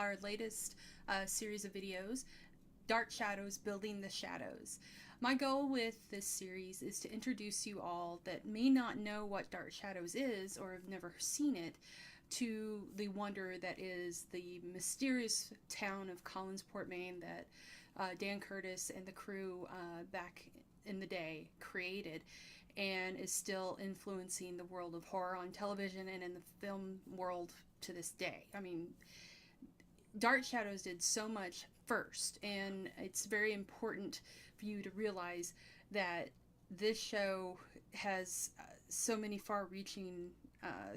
our latest series of videos, Dark Shadows, Building the Shadows. My goal with this series is to introduce you all that may not know what Dark Shadows is or have never seen it to the wonder that is the mysterious town of Collinsport, Maine that Dan Curtis and the crew back in the day created, and is still influencing the world of horror on television and in the film world to this day. I mean, Dark Shadows did so much first, and it's very important for you to realize that this show has so many far-reaching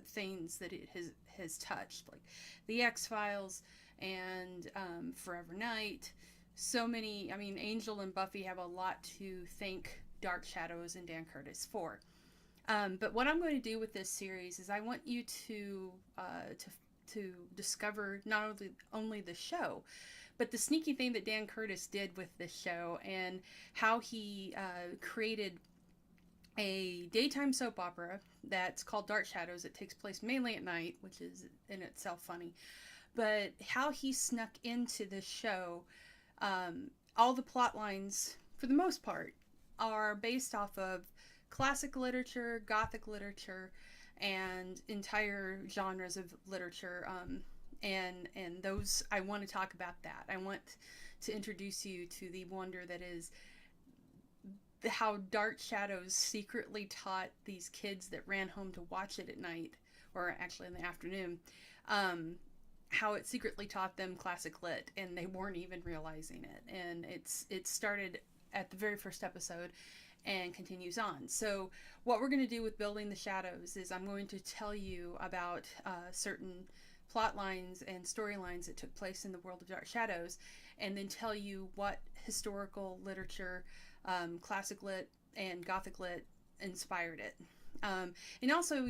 things that it has touched, like the X-Files and Forever Night. So many, I mean, Angel and Buffy have a lot to thank Dark Shadows and Dan Curtis for. But what I'm going to do with this series is I want you to discover not only the show, but the sneaky thing that Dan Curtis did with this show and how he created a daytime soap opera that's called Dark Shadows. It takes place mainly at night, which is in itself funny. But how he snuck into this show, all the plot lines, for the most part, are based off of classic literature, Gothic literature, and entire genres of literature. And those, I want to talk about that. I want to introduce you to the wonder that is how Dark Shadows secretly taught these kids that ran home to watch it at night, or actually in the afternoon, how it secretly taught them classic lit, and they weren't even realizing it. And it started at the very first episode and continues on. So what we're going to do with Building the Shadows is I'm going to tell you about certain plot lines and storylines that took place in the world of Dark Shadows, and then tell you what historical literature, classic lit and Gothic lit inspired it. And also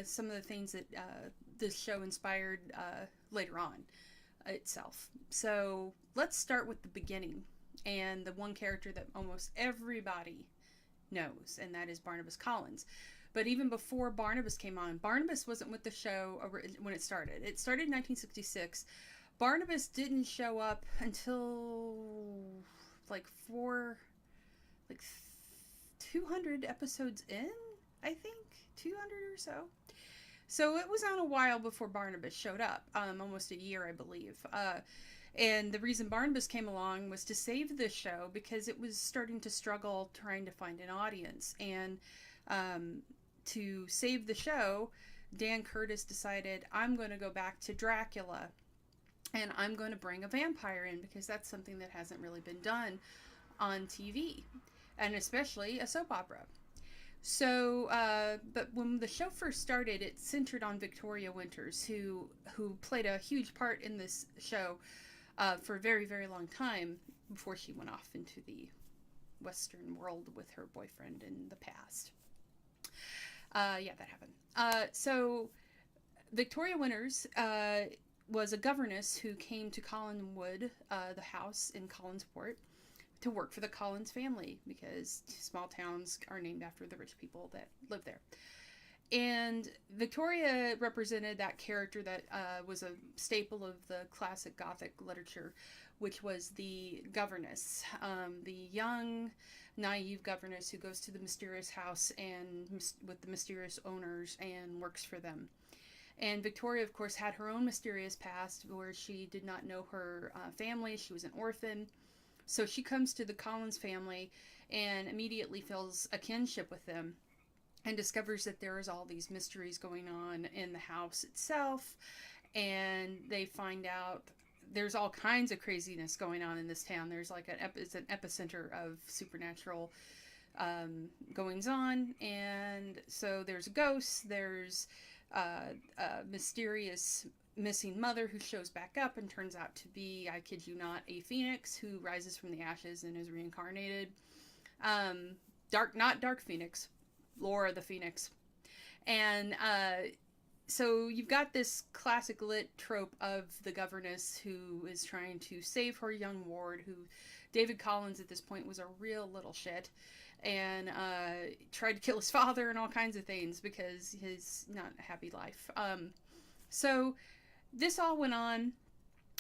some of the things that this show inspired later on itself. So let's start with the beginning and the one character that almost everybody knows, and that is Barnabas Collins. But even before Barnabas came on, Barnabas wasn't with the show when it started. It started in 1966. Barnabas didn't show up until like 200 episodes in, I think, 200 or so. So it was on a while before Barnabas showed up, almost a year, I believe. And the reason Barnabas came along was to save the show because it was starting to struggle trying to find an audience. And to save the show, Dan Curtis decided, I'm going to go back to Dracula and I'm going to bring a vampire in because that's something that hasn't really been done on TV, and especially a soap opera. So, but when the show first started, it centered on Victoria Winters, who played a huge part in this show for a very, very long time before she went off into the Western world with her boyfriend in the past. Yeah, that happened. So Victoria Winters was a governess who came to Collinwood, the house in Collinsport, to work for the Collins family, because small towns are named after the rich people that live there. And Victoria represented that character that was a staple of the classic Gothic literature, which was the governess, the young, naive governess who goes to the mysterious house and with the mysterious owners and works for them. And Victoria, of course, had her own mysterious past where she did not know her family. She was an orphan. So she comes to the Collins family and immediately feels a kinship with them, and discovers that there is all these mysteries going on in the house itself. And they find out there's all kinds of craziness going on in this town. There's like it's an epicenter of supernatural goings on. And so there's ghosts, there's a mysterious missing mother who shows back up and turns out to be, I kid you not, a phoenix who rises from the ashes and is reincarnated. Not Dark Phoenix, Laura the Phoenix. And so you've got this classic lit trope of the governess who is trying to save her young ward, who David Collins at this point was a real little shit, and tried to kill his father and all kinds of things because he's not a happy life. So this all went on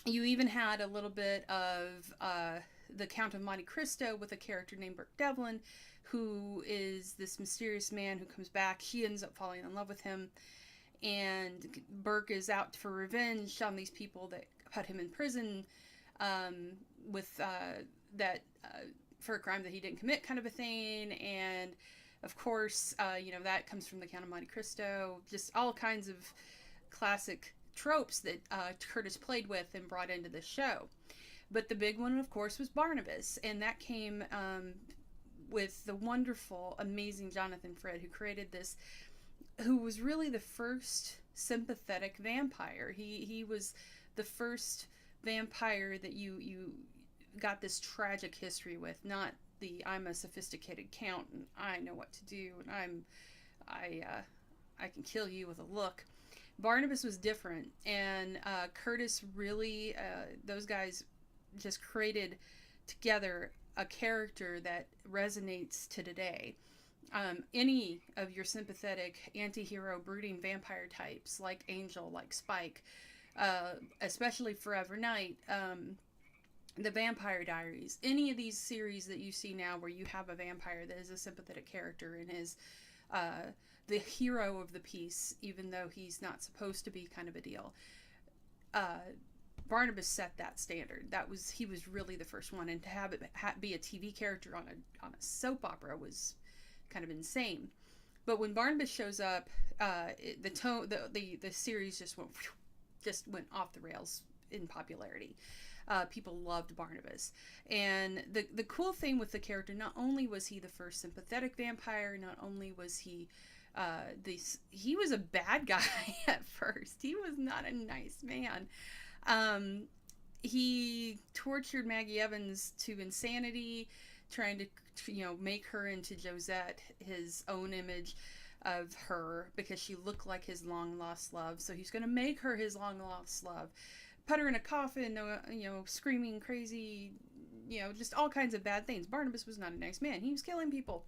You even had a little bit of the Count of Monte Cristo with a character named Burke Devlin, who is this mysterious man who comes back. She ends up falling in love with him, and Burke is out for revenge on these people that put him in prison with that for a crime that he didn't commit, kind of a thing. And of course, that comes from the Count of Monte Cristo. Just all kinds of classic tropes that Curtis played with and brought into the show. But the big one, of course, was Barnabas, and that came with the wonderful, amazing Jonathan Frid, who created this, who was really the first sympathetic vampire. He was the first vampire that you got this tragic history with, not the I'm a sophisticated count and I know what to do and I can kill you with a look. Barnabas was different, and Curtis really, those guys just created together a character that resonates to today. Any of your sympathetic anti-hero brooding vampire types like Angel, like Spike, especially Forever Night, the Vampire Diaries, any of these series that you see now where you have a vampire that is a sympathetic character and is the hero of the piece, even though he's not supposed to be, kind of a deal. Barnabas set that standard. He was really the first one, and to have it be a TV character on a soap opera was kind of insane. But when Barnabas shows up, the series just went off the rails in popularity. People loved Barnabas. And the cool thing with the character, not only was he the first sympathetic vampire, not only was he he was a bad guy at first. He was not a nice man. He tortured Maggie Evans to insanity, trying to make her into Josette, his own image of her, because she looked like his long lost love. So he's going to make her his long lost love, put her in a coffin, screaming crazy, just all kinds of bad things. Barnabas was not a nice man. He was killing people.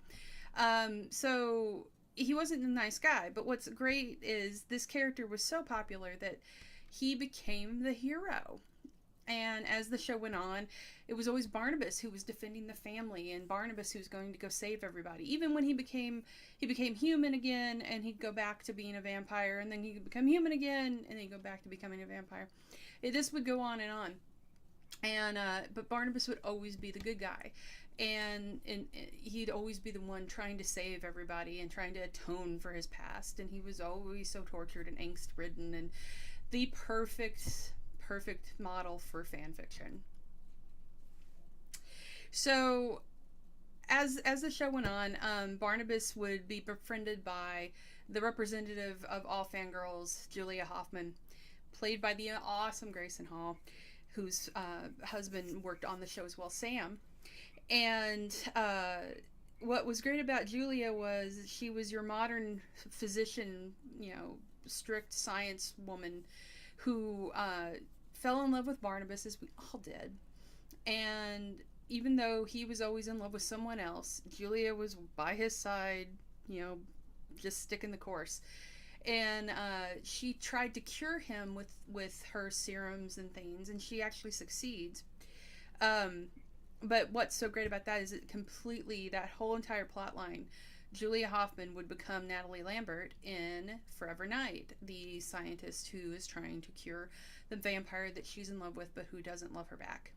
So he wasn't a nice guy. But what's great is this character was so popular that he became the hero. And as the show went on, it was always Barnabas who was defending the family, and Barnabas who was going to go save everybody. Even when he became human again, and he'd go back to being a vampire, and then he'd become human again, and then he'd go back to becoming a vampire. This would go on and on. And but Barnabas would always be the good guy. And he'd always be the one trying to save everybody and trying to atone for his past. And he was always so tortured and angst-ridden, and the perfect model for fan fiction. So as the show went on, Barnabas would be befriended by the representative of all fangirls, Julia Hoffman, played by the awesome Grayson Hall, whose husband worked on the show as well, Sam. And what was great about Julia was she was your modern physician, strict science woman who fell in love with Barnabas, as we all did. And even though he was always in love with someone else, Julia was by his side, just sticking the course. And she tried to cure him with her serums and things, and she actually succeeds. But what's so great about that is that whole entire plot line, Julia Hoffman would become Natalie Lambert in Forever Night, the scientist who is trying to cure the vampire that she's in love with, but who doesn't love her back.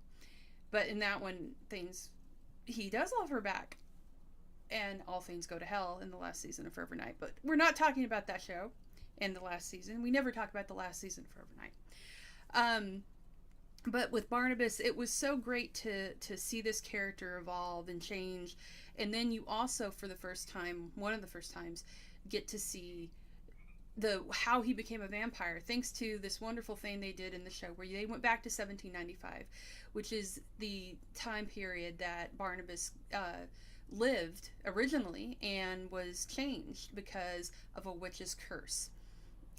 But in that one, he does love her back. And all things go to hell in the last season of Forever Night. But we're not talking about that show in the last season. We never talk about the last season of Forever Night. But with Barnabas, it was so great to see this character evolve and change. And then you also, for the first time, one of the first times, get to see how he became a vampire, thanks to this wonderful thing they did in the show where they went back to 1795, which is the time period that Barnabas lived originally and was changed because of a witch's curse.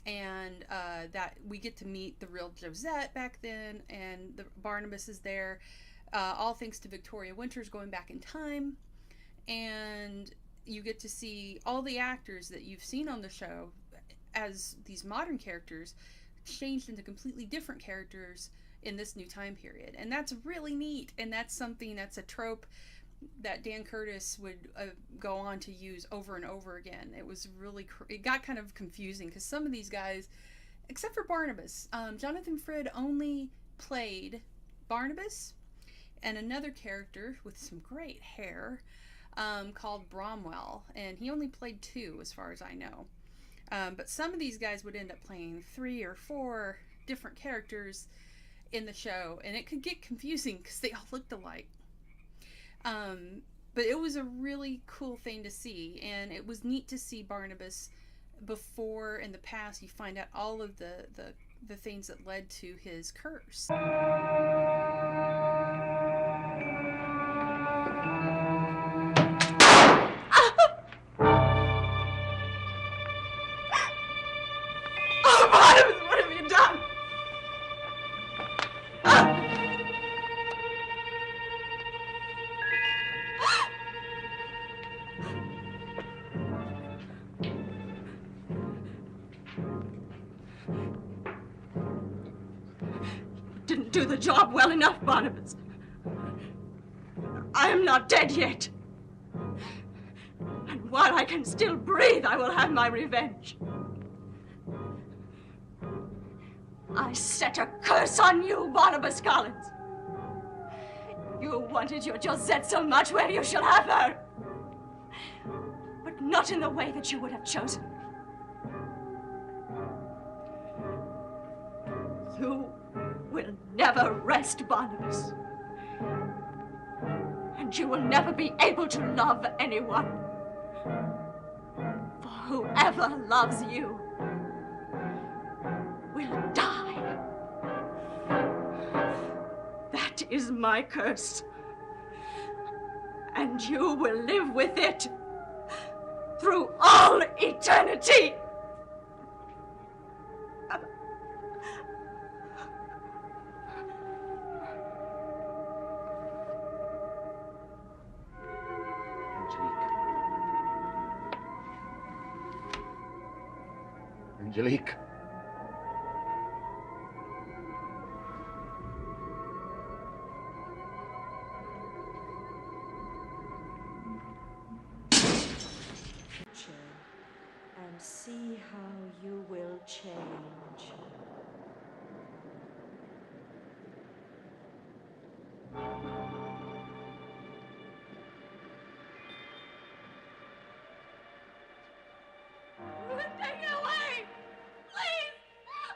And that we get to meet the real Josette back then, and Barnabas is there, all thanks to Victoria Winters going back in time. And you get to see all the actors that you've seen on the show as these modern characters changed into completely different characters in this new time period. And that's really neat. And that's a trope that Dan Curtis would go on to use over and over again. It was really, it got kind of confusing because some of these guys, except for Barnabas, Jonathan Frid only played Barnabas and another character with some great hair called Bromwell, and he only played 2 as far as I know. But some of these guys would end up playing 3 or 4 different characters in the show, and it could get confusing because they all looked alike. But it was a really cool thing to see, and it was neat to see Barnabas before. In the past, you find out all of the things that led to his curse. Barnabas, what have you done? Didn't do the job well enough, Barnabas. I am not dead yet. And while I can still breathe, I will have my revenge. I set a curse on you, Barnabas Collins. You wanted your Josette so much, well, you shall have her. But not in the way that you would have chosen. You will never rest, Barnabas. And you will never be able to love anyone. For whoever loves you will die. That is my curse. And you will live with it through all eternity. Angelique. And see how you will change. Take it away! Please!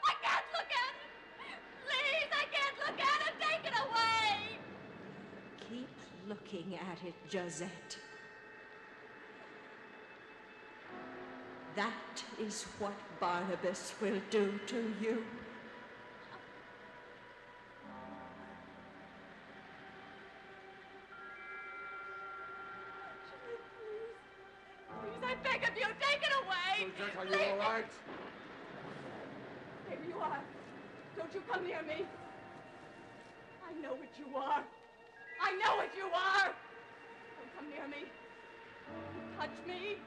I can't look at it! Please, I can't look at it! Take it away! Keep looking at it, Josette. That is what Barnabas will do to you. Please, I beg of you, take it away! Josette, are you all right? There you are. Don't you come near me. I know what you are. I know what you are. Don't come near me. Don't touch me.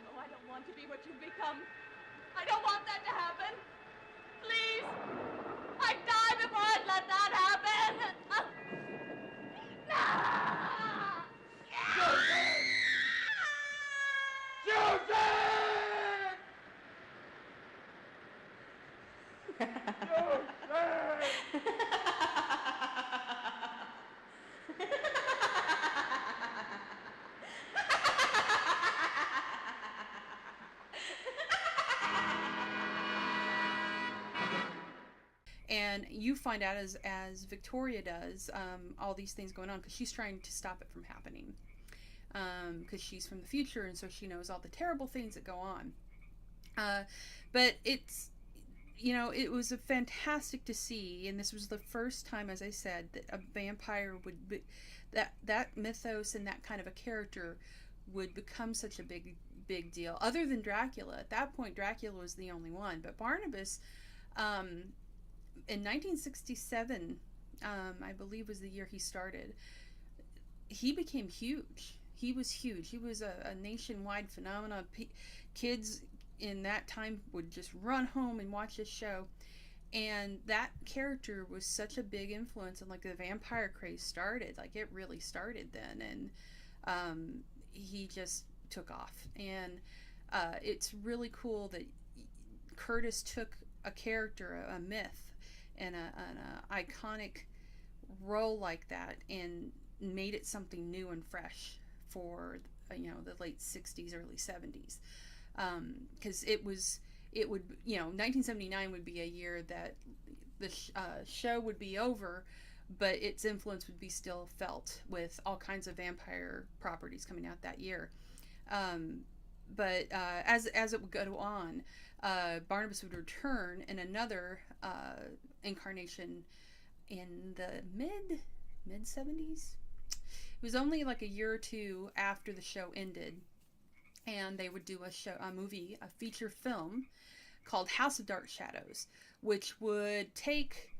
No, I don't want to be what you've become. I don't want that to happen. Please. I'd die before I'd let that happen. No! And you find out as Victoria does, all these things going on because she's trying to stop it from happening. Because she's from the future, and so she knows all the terrible things that go on. But it's, it was fantastic to see, and this was the first time, as I said, that a vampire would be, that mythos and that kind of a character would become such a big deal. Other than Dracula, at that point, Dracula was the only one. But Barnabas, in 1967, I believe was the year he started, he became huge. He was huge. He was a nationwide phenomenon. Kids in that time would just run home and watch this show. And that character was such a big influence, and like the vampire craze started, like it really started then. And he just took off. And it's really cool that Curtis took a character, a myth, and an iconic role like that, and made it something new and fresh for the late 60s, early 70s. Because it would 1979 would be a year that the show would be over, but its influence would be still felt with all kinds of vampire properties coming out that year. But as it would go on, Barnabas would return in another incarnation in the mid 70s. It was only like a year or two after the show ended, and they would do a feature film called House of Dark Shadows, which would take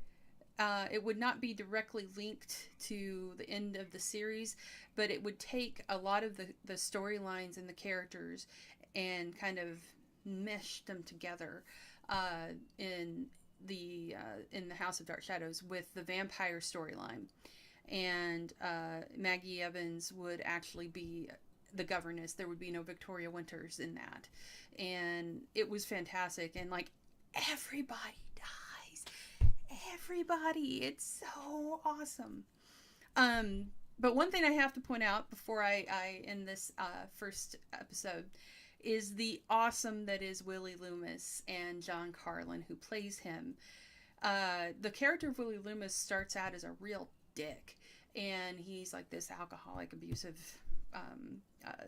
it would not be directly linked to the end of the series, but it would take a lot of the storylines and the characters and kind of mesh them together in the House of Dark Shadows with the vampire storyline. And Maggie Evans would actually be the governess. There would be no Victoria Winters in that. And it was fantastic. And like, everybody dies. Everybody. It's so awesome. But one thing I have to point out before I end this first episode is the awesome that is Willie Loomis and John Carlin, who plays him. The character of Willie Loomis starts out as a real dick, and he's like this alcoholic, abusive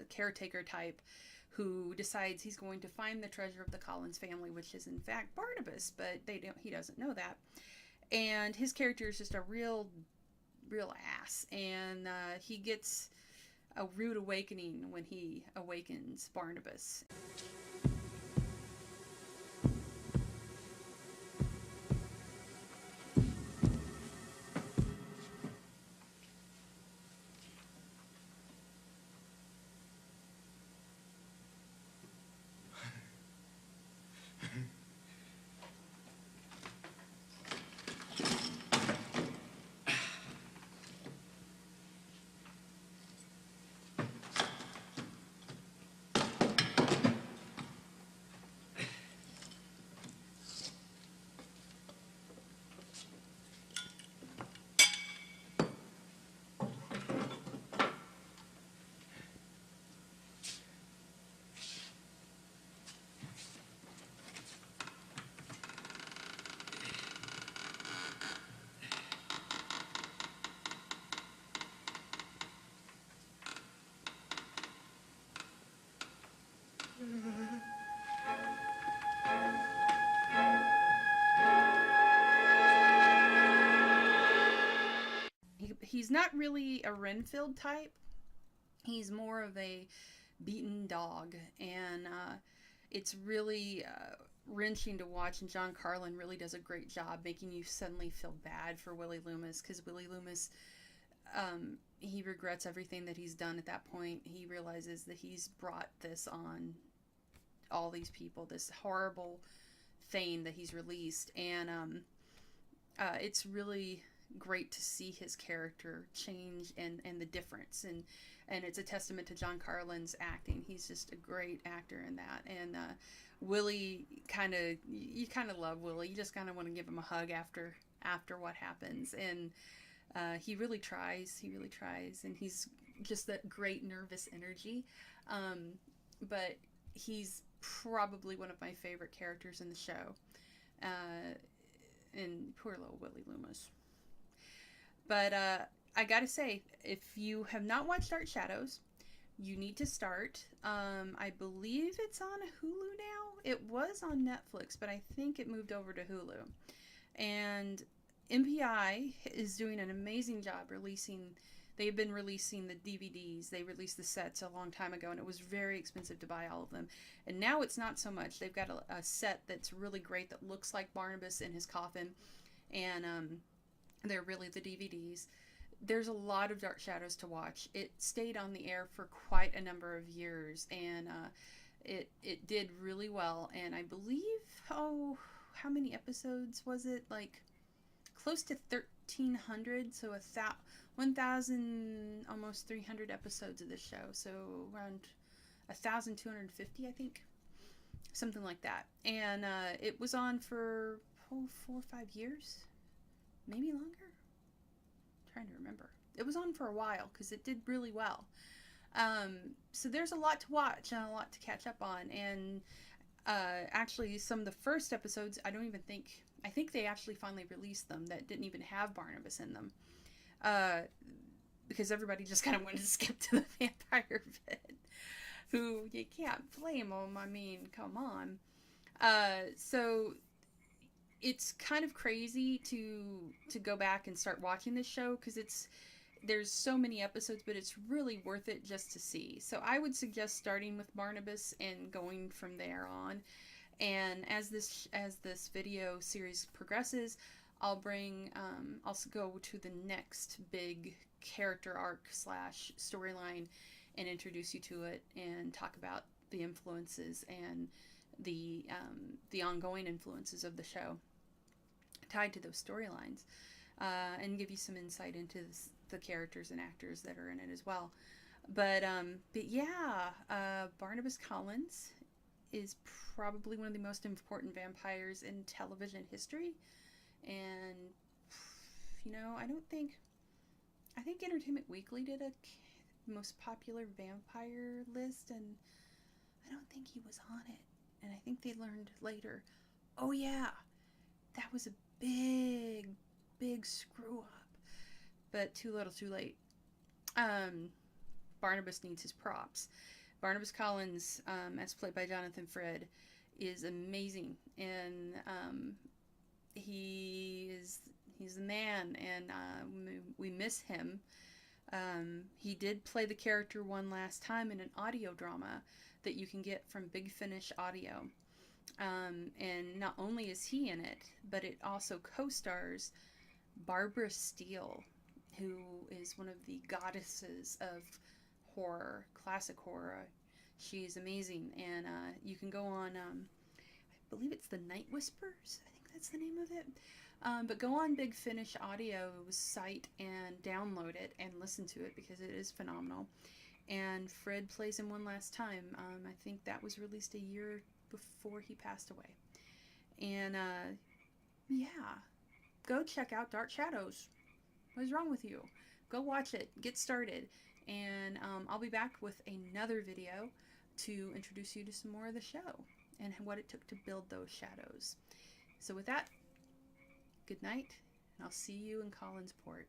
caretaker type who decides he's going to find the treasure of the Collins family, which is in fact Barnabas, but he doesn't know that. And his character is just a real ass, and he gets a rude awakening when he awakens Barnabas. He's not really a Renfield type. He's more of a beaten dog, and it's really wrenching to watch, and John Carlin really does a great job making you suddenly feel bad for Willie Loomis, because Willie Loomis, he regrets everything that he's done at that point. He realizes that he's brought this on all these people, this horrible thing that he's released, and it's really great to see his character change and the difference, and it's a testament to John Carlin's acting. He's just a great actor in that. And Willie, you kind of love Willie. You just kind of want to give him a hug after what happens, and he really tries, and he's just that great nervous energy, but he's probably one of my favorite characters in the show, and poor little Willie Loomis. But I gotta say, if you have not watched Dark Shadows, you need to start. I believe it's on Hulu now. It was on Netflix, but I think it moved over to Hulu. And MPI is doing an amazing job releasing. They've been releasing the DVDs. They released the sets a long time ago, and it was very expensive to buy all of them. And now it's not so much. They've got a set that's really great that looks like Barnabas in his coffin, and they're really the DVDs. There's a lot of Dark Shadows to watch. It stayed on the air for quite a number of years, and it did really well. And I believe, how many episodes was it? Like close to 1,300, so 1,000, almost 300 episodes of this show. So around 1,250, I think, something like that. And it was on for 4 or 5 years, maybe longer. I'm trying to remember. It was on for a while because it did really well. So there's a lot to watch and a lot to catch up on. And actually, some of the first episodes, I think they actually finally released them that didn't even have Barnabas in them. Because everybody just kind of wanted to skip to the vampire bit. Who, you can't blame them. I mean, come on. So it's kind of crazy to go back and start watching this show because there's so many episodes, but it's really worth it just to see. So I would suggest starting with Barnabas and going from there on. And as this video series progresses, I'll go to the next big character arc / storyline and introduce you to it and talk about the influences and the ongoing influences of the show tied to those storylines, and give you some insight into the characters and actors that are in it as well. But yeah, Barnabas Collins is probably one of the most important vampires in television history. And, you know, I think Entertainment Weekly did a most popular vampire list, and I don't think he was on it. And I think they learned later, oh yeah, that was a big screw up. But too little too late. Barnabas needs his props. Barnabas Collins, as played by Jonathan Frid, is amazing, and he's the man, and we miss him. He did play the character one last time in an audio drama that you can get from Big Finish Audio. And not only is he in it, but it also co-stars Barbara Steele, who is one of the goddesses of horror, classic horror. She's amazing, and you can go on, I believe it's the Night Whispers, I think that's the name of it. But go on Big Finish Audio's site and download it and listen to it because it is phenomenal. And Fred plays him one last time. I think that was released a year before he passed away. And yeah, go check out Dark Shadows. What is wrong with you? Go watch it. Get started. And I'll be back with another video to introduce you to some more of the show and what it took to build those shadows. So with that, good night, and I'll see you in Collinsport.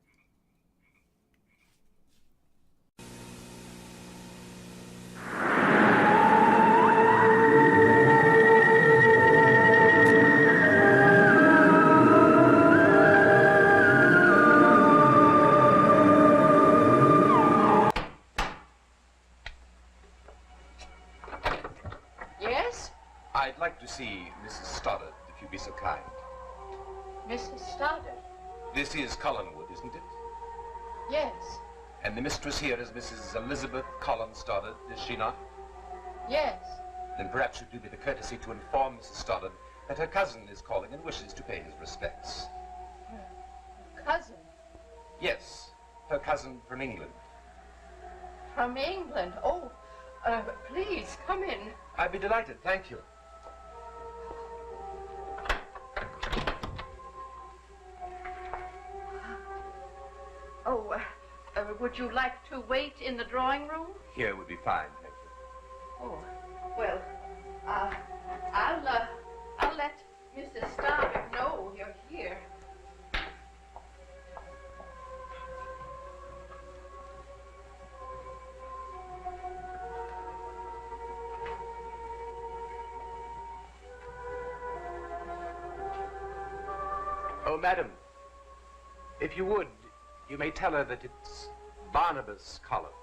Yes? I'd like to see Mrs. Stoddard, if you'd be so kind. Mrs. Stoddard? This is Collinwood, isn't it? Yes. And the mistress here is Mrs. Elizabeth Collins Stoddard, is she not? Yes. Then perhaps you'd do me the courtesy to inform Mrs. Stoddard that her cousin is calling and wishes to pay his respects. Cousin? Yes, her cousin from England. From England? Oh, please, come in. I'd be delighted, thank you. Oh, would you like to wait in the drawing room? Here would be fine, thank you. Oh, well, I'll let Mrs. Stoddard know you're here. Oh, madam, if you would, you may tell her that it's Barnabas Collins.